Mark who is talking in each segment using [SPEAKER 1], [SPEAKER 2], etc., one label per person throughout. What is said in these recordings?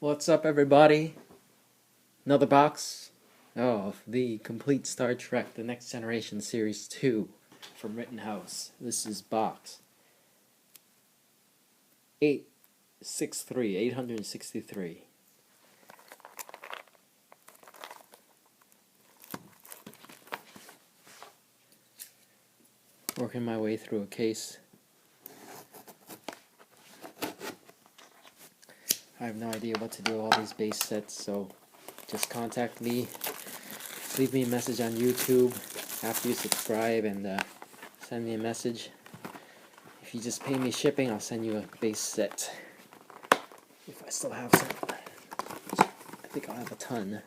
[SPEAKER 1] What's up, everybody? Another box of the complete Star Trek The Next Generation Series 2 from Rittenhouse. This is box 863. Working my way through a case. I have no idea what to do with all these base sets, so just contact me. Leave me a message on YouTube after you subscribe and send me a message. If you just pay me shipping, I'll send you a base set. If I still have some. I think I'll have a ton.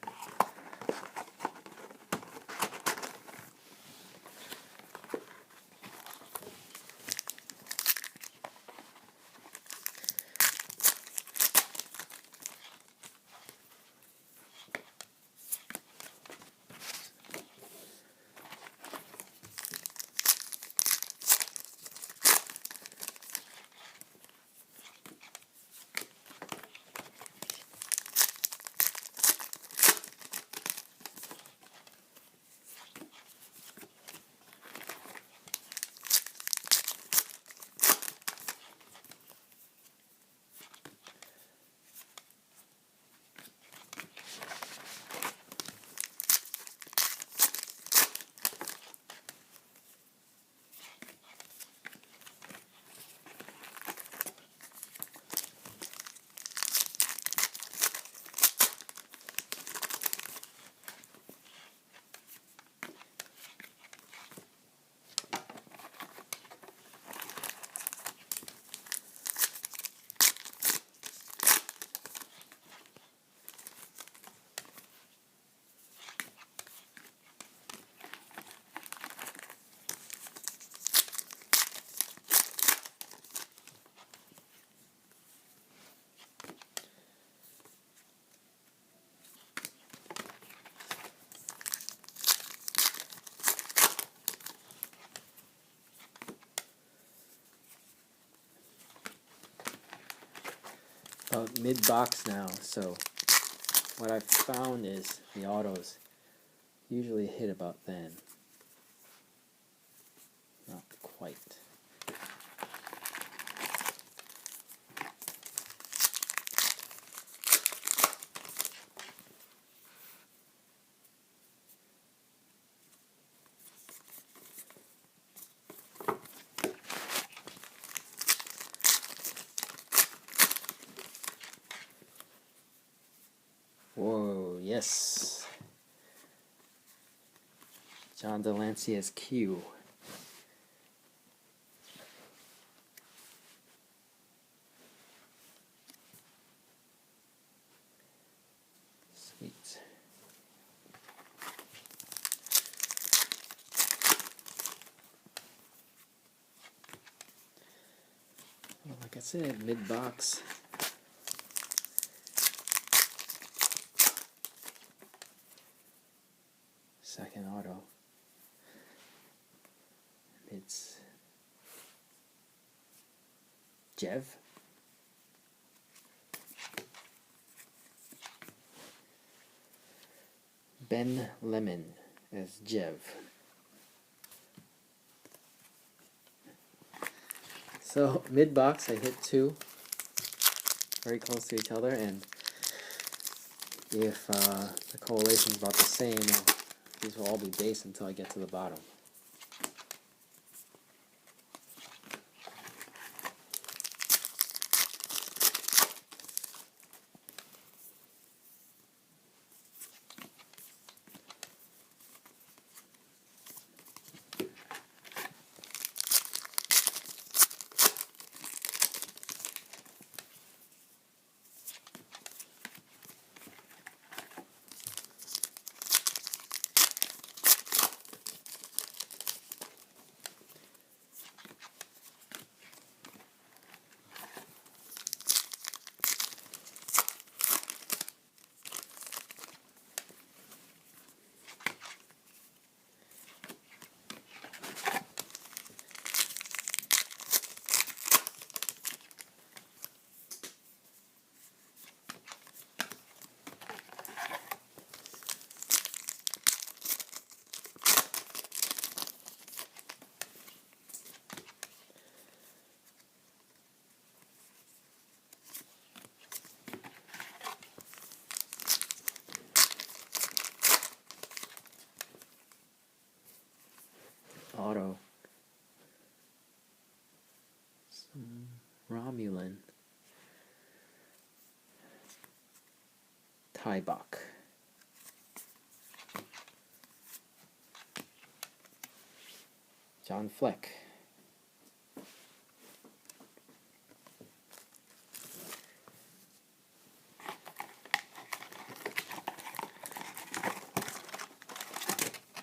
[SPEAKER 1] About mid-box now, so what I've found is the autos usually hit about then. Not quite. Whoa, yes. John Delancey as Q. Sweet. Well, like I said, mid-box. Second auto. It's Jev. Ben Lemon as Jev. So mid-box, I hit two, very close to each other, and if the correlation's about the same, these will all be base until I get to the bottom. Taibach. John Fleck.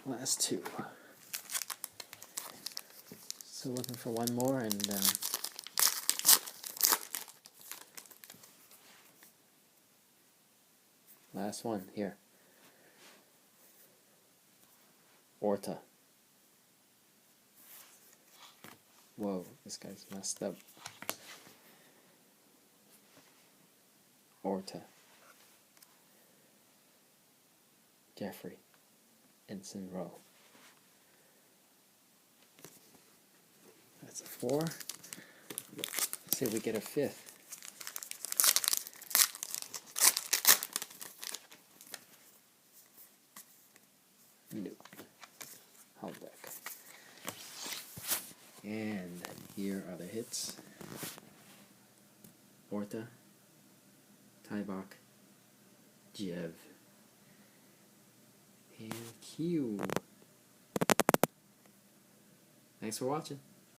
[SPEAKER 1] Last two. So looking for one more, and last one here. Orta. Whoa, this guy's messed up. Orta. Jeffrey. Ensign Rowe. That's a 4. Let's see if we get a 5th. Nope. Halbeck. And here are the hits. Orta, Taibach, Jev, and Q. Thanks for watching.